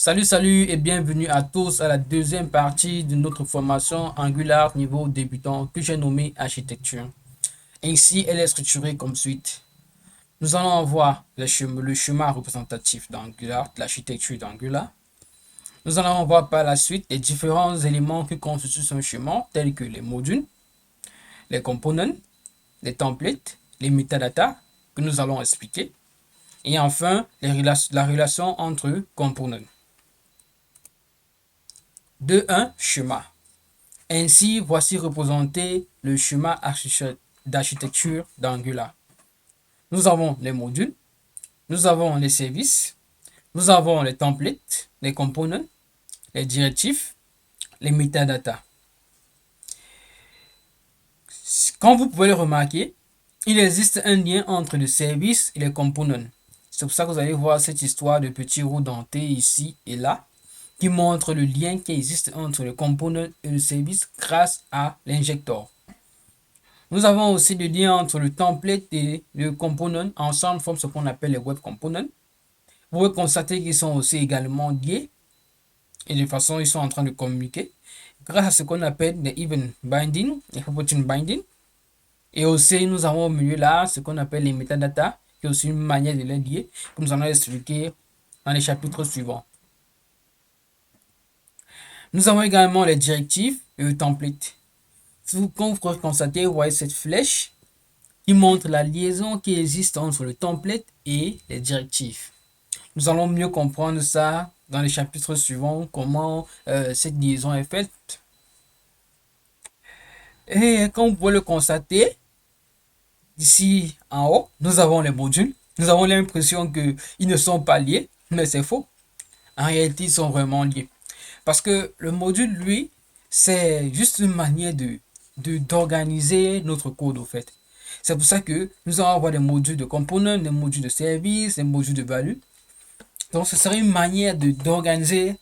Salut et bienvenue à tous à la deuxième partie de notre formation Angular niveau débutant que j'ai nommée architecture. Ainsi, elle est structurée comme suite. Nous allons voir le schéma représentatif d'Angular, de l'architecture d'Angular. Nous allons voir par la suite les différents éléments qui constituent ce schéma, tels que les modules, les components, les templates, les metadata que nous allons expliquer. Et enfin, la relation entre components. 2.1 Schéma. Ainsi, voici représenté le schéma d'architecture d'Angular. Nous avons les modules, nous avons les services, nous avons les templates, les components, les directives, les metadata. Comme vous pouvez le remarquer, il existe un lien entre le service et les components. C'est pour ça que vous allez voir cette histoire de petits roues dentés ici et là, qui montre le lien qui existe entre le component et le service grâce à l'injecteur. Nous avons aussi le lien entre le template et le component. Ensemble forment ce qu'on appelle les web components. Vous pouvez constater qu'ils sont aussi également liés et de façon ils sont en train de communiquer grâce à ce qu'on appelle les event binding, les property binding. Et aussi nous avons au milieu là ce qu'on appelle les metadata, qui est aussi une manière de les lier, que nous allons expliquer dans les chapitres suivants. Nous avons également les directives et le template. Comme vous pouvez constater, vous voyez cette flèche qui montre la liaison qui existe entre le template et les directives. Nous allons mieux comprendre ça dans les chapitres suivants, comment cette liaison est faite. Et comme vous pouvez le constater, ici en haut, nous avons les modules. Nous avons l'impression qu'ils ne sont pas liés, mais c'est faux. En réalité, ils sont vraiment liés. Parce que le module, lui, c'est juste une manière d'organiser notre code, au fait. C'est pour ça que nous allons avoir des modules de components, des modules de service, des modules de value. Donc, ce serait une manière d'organiser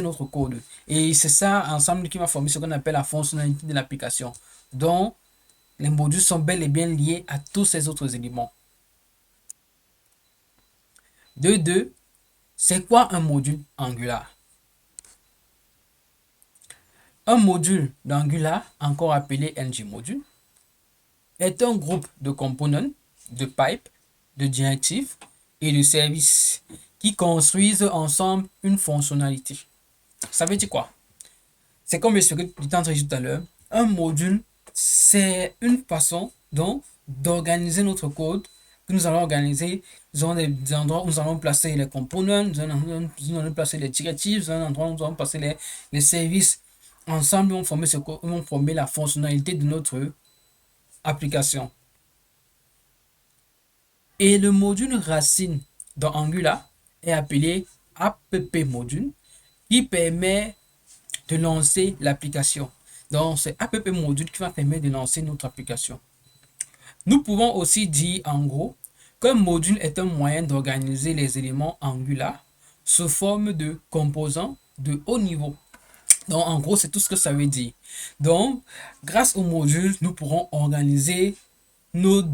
notre code. Et c'est ça, ensemble, qui va former ce qu'on appelle la fonctionnalité de l'application. Donc, les modules sont bel et bien liés à tous ces autres éléments. 2.2. C'est quoi un module Angular? Un module d'Angular, encore appelé ng-module, est un groupe de components, de pipes, de directives et de services qui construisent ensemble une fonctionnalité. Ça veut dire quoi? C'est comme je disais tout à l'heure, un module, c'est une façon donc d'organiser notre code que nous allons organiser. Nous avons des endroits où nous allons placer les components, nous allons placer les directives, nous allons placer les services. Ensemble, ils vont former la fonctionnalité de notre application. Et le module racine dans Angular est appelé app module qui permet de lancer l'application. Donc, c'est app module qui va permettre de lancer notre application. Nous pouvons aussi dire en gros qu'un module est un moyen d'organiser les éléments Angular sous forme de composants de haut niveau. Donc, en gros, c'est tout ce que ça veut dire. Donc, grâce au module, nous pourrons organiser notre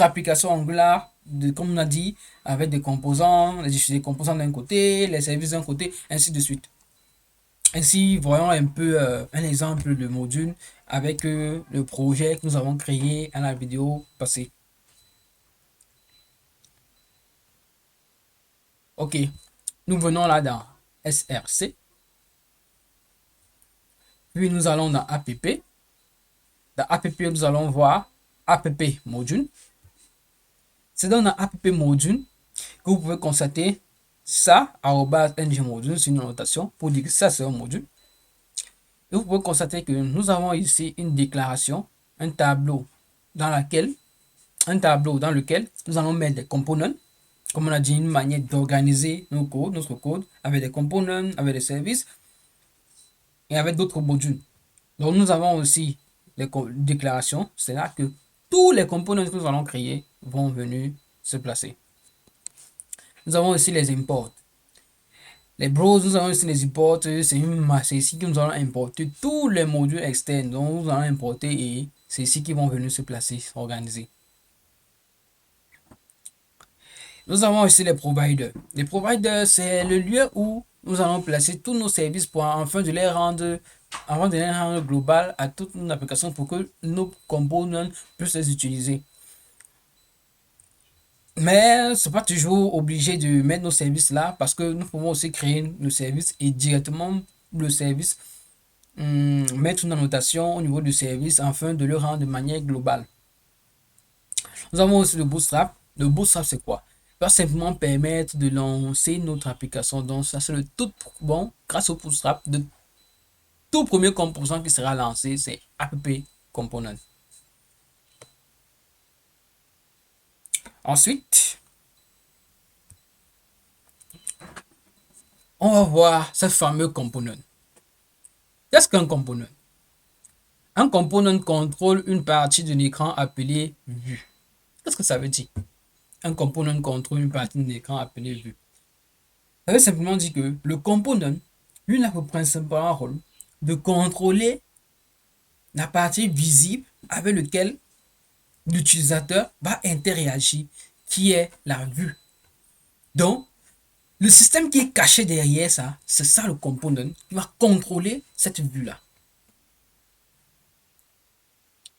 application Angular, comme on a dit, avec des composants, des composants d'un côté, les services d'un côté, ainsi de suite. Ainsi, voyons un peu un exemple de module avec le projet que nous avons créé à la vidéo passée. Ok, nous venons là dans SRC. Puis nous allons dans app. Dans app, nous allons voir app module. C'est dans app module que vous pouvez constater ça, @ng-module, c'est une notation pour dire que ça c'est un module. Et vous pouvez constater que nous avons ici une déclaration, un tableau dans lequel nous allons mettre des components. Comme on a dit, une manière d'organiser notre code avec des components, avec des services et avec d'autres modules. Donc nous avons aussi les déclarations. C'est là que tous les components que nous allons créer vont venir se placer. Nous avons aussi les imports. Les browsers, nous avons aussi les imports. C'est ici que nous allons importer tous les modules externes. Donc nous allons importer et c'est ici qu'ils vont venir se placer, s'organiser. Nous avons aussi les providers. Les providers, c'est le lieu où nous allons placer tous nos services pour afin de les rendre global à toute nos applications pour que nos components puissent les utiliser. Mais c'est pas toujours obligé de mettre nos services là parce que nous pouvons aussi créer le service et directement le service mettre une annotation au niveau du service afin de le rendre de manière globale. Nous avons aussi le Bootstrap. Le Bootstrap, c'est quoi? Il va simplement permettre de lancer notre application. Donc, ça, c'est le tout bon, grâce au Bootstrap, de tout premier composant qui sera lancé, c'est app component. Ensuite, on va voir ce fameux component. Qu'est-ce qu'un component? Un component contrôle une partie de l'écran appelée vue. Qu'est-ce que ça veut dire? Un component contrôle une partie de l'écran appelée vue. Ça veut simplement dire que le component, lui, a pour principal rôle de contrôler la partie visible avec laquelle l'utilisateur va interagir, qui est la vue. Donc, le système qui est caché derrière ça, c'est ça le component qui va contrôler cette vue-là.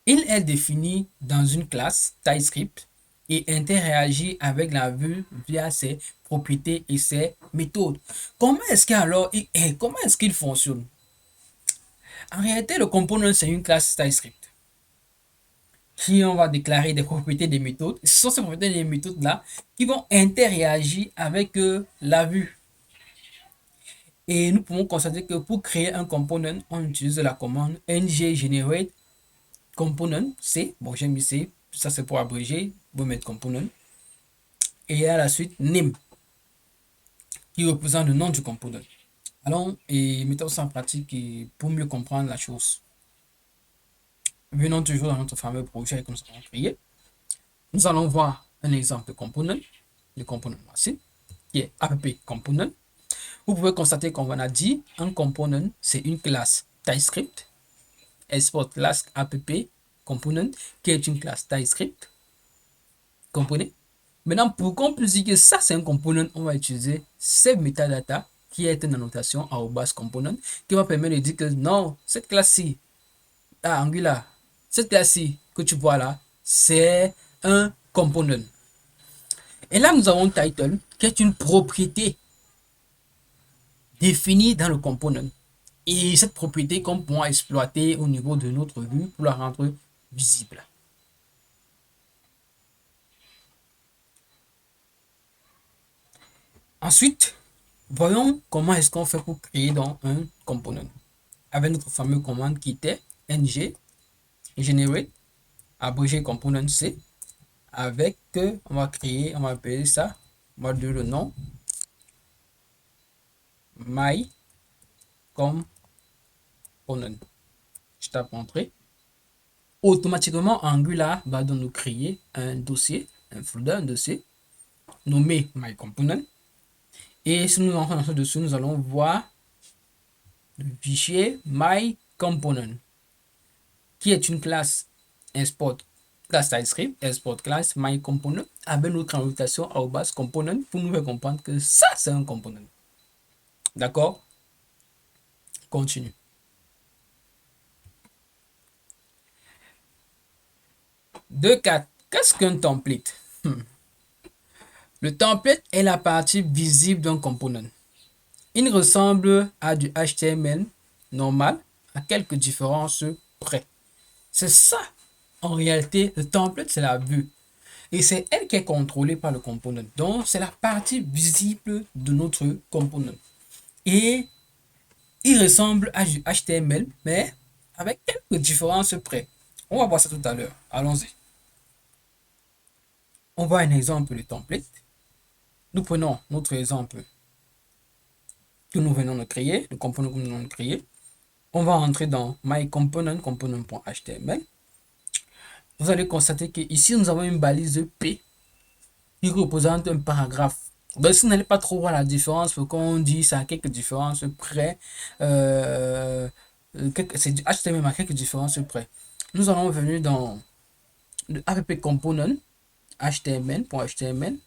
Il est défini dans une classe TypeScript et interagit avec la vue via ses propriétés et ses méthodes. Comment est-ce qu'il fonctionne? En réalité, le component, c'est une classe TypeScript qui on va déclarer des propriétés des méthodes. Ce sont ces propriétés des méthodes-là qui vont interagir avec la vue. Et nous pouvons constater que pour créer un component, on utilise la commande ng-generate component, C. Bon, j'ai mis C, ça c'est pour abréger, vous mettre component. Et à la suite, name, qui représente le nom du component. Allons et mettons ça en pratique pour mieux comprendre la chose. Venons toujours dans notre fameux projet que nous avons créé. Nous allons voir un exemple de component, le component voici, qui est app component. Vous pouvez constater qu'on a dit un component, c'est une classe TypeScript, export class app component, qui est une classe TypeScript. Comprenez? Maintenant, pour qu'on puisse dire que ça c'est un component, on va utiliser ces metadata qui est une annotation @component qui va permettre de dire que non, cette classe-ci, Angular, cette classe-ci que tu vois là, c'est un component. Et là, nous avons title qui est une propriété définie dans le component. Et cette propriété qu'on pourra exploiter au niveau de notre vue pour la rendre visible. Ensuite, voyons comment est-ce qu'on fait pour créer dans un component. Avec notre fameuse commande qui était ng generate abrégé component C avec on va créer, on va appeler ça, on va donner le nom my component. Je tape entrée. Automatiquement Angular va donc nous créer un dossier, un folder, un dossier nommé my component. Et si nous entrons dessus, nous allons voir le fichier my component qui est une classe export classe TypeScript, export class my component avec notre annotation @component pour nous faire comprendre que ça c'est un component. D'accord? Continue. Deux 4. Qu'est-ce qu'un template? Le template est la partie visible d'un component. Il ressemble à du HTML normal à quelques différences près. C'est ça. En réalité, le template, c'est la vue. Et c'est elle qui est contrôlée par le component. Donc, c'est la partie visible de notre component. Et il ressemble à du HTML, mais avec quelques différences près. On va voir ça tout à l'heure. Allons-y. On voit un exemple de template. Nous prenons notre exemple que nous venons de créer, le component que nous venons de créer. On va entrer dans my component, component.html. Vous allez constater qu'ici, nous avons une balise P qui représente un paragraphe. Donc, si vous n'allez pas trop voir la différence, parce qu'on dit ça à quelques différences près, c'est du HTML à quelques différences près. Nous allons venir dans le app component html.html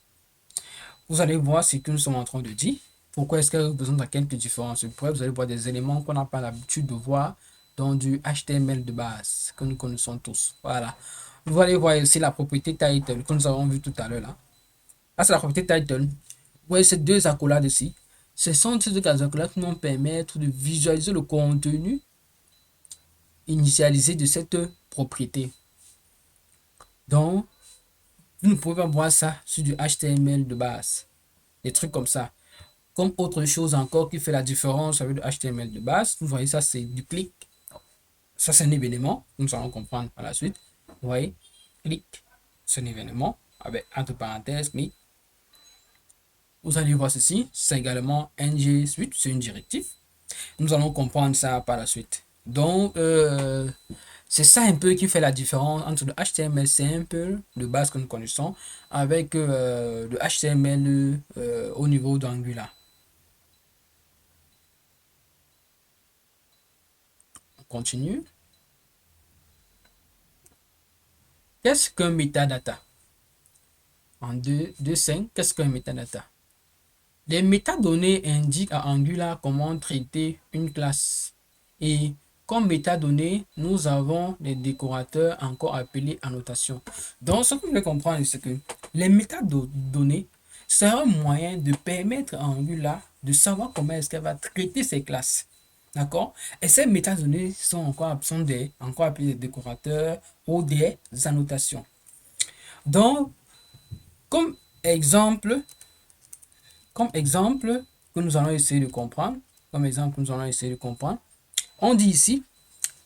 vous allez voir ce que nous sommes en train de dire. Pourquoi est-ce qu'elle représente quelques différences? Après, vous allez voir des éléments qu'on n'a pas l'habitude de voir dans du HTML de base que nous connaissons tous. Voilà. Vous allez voir ici la propriété title que nous avons vu tout à l'heure là. Là, c'est la propriété title. Vous voyez ces deux accolades ici. Ce sont ces deux accolades qui vont permettre de visualiser le contenu initialisé de cette propriété. Donc, vous ne pouvez pas voir ça sur du HTML de base. Des trucs comme ça. Comme autre chose encore qui fait la différence avec le HTML de base, vous voyez ça, c'est du clic. Ça, c'est un événement. Nous allons comprendre par la suite. Vous voyez, clic, c'est un événement avec entre parenthèses, clic. Vous allez voir ceci, c'est également ng suite, c'est une directive. Nous allons comprendre ça par la suite. Donc, c'est ça un peu qui fait la différence entre le HTML simple de base que nous connaissons avec le HTML au niveau d'Angular. On continue. Qu'est-ce qu'un metadata? En 2.5, qu'est-ce qu'un metadata? Les métadonnées indiquent à Angular comment traiter une classe. Et comme métadonnées, nous avons les décorateurs encore appelés annotations. Donc, ce que vous devez comprendre, c'est que les métadonnées, c'est un moyen de permettre à Angular de savoir comment est-ce qu'elle va traiter ses classes. D'accord? Et ces métadonnées sont encore appelées des décorateurs ou des annotations. Donc, comme exemple, que nous allons essayer de comprendre, on dit ici,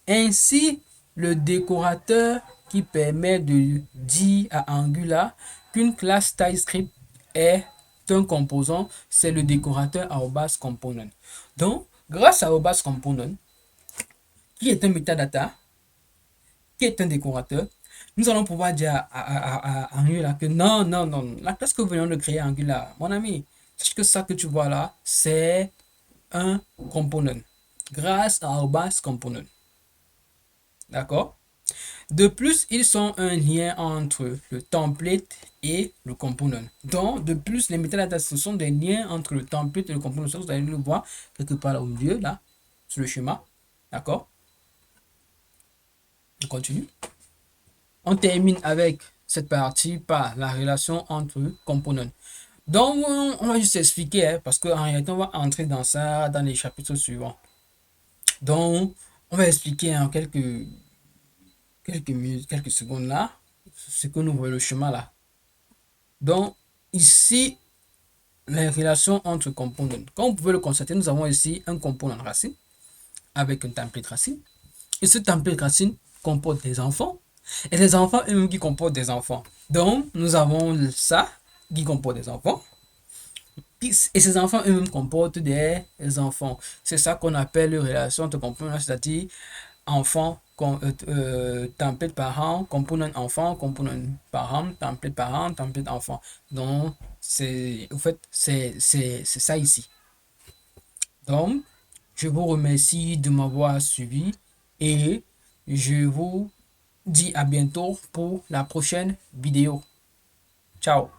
ainsi le décorateur qui permet de dire à Angular qu'une classe TypeScript est un composant, c'est le décorateur @component. Donc, grâce à @component, qui est un metadata, qui est un décorateur, nous allons pouvoir dire à Angular que non, non, non, la classe que nous venons de créer à Angular, mon ami, sache que ça que tu vois là, c'est un component grâce à @component. D'accord? De plus, ils sont un lien entre le template et le component. Donc, de plus, les métadatas, ce sont des liens entre le template et le component. Ça, vous allez le voir quelque part là au milieu, là, sur le schéma. D'accord? On continue. On termine avec cette partie par la relation entre components. Donc, on va juste expliquer, hein, parce qu'en réalité, on va entrer dans ça dans les chapitres suivants. Donc, on va expliquer en quelques minutes, quelques secondes là, ce que nous voyons le chemin là. Donc, ici, les relations entre components. Comme vous pouvez le constater, nous avons ici un component racine avec un template racine. Et ce template racine comporte des enfants. Et les enfants eux-mêmes qui comportent des enfants. Donc, nous avons ça qui comporte des enfants. Et ces enfants eux-mêmes comportent des enfants. C'est ça qu'on appelle relation entre components, c'est-à-dire enfant, template parent, component enfant, component parent, template enfant. Donc, en fait, c'est ça ici. Donc, je vous remercie de m'avoir suivi et je vous dis à bientôt pour la prochaine vidéo. Ciao.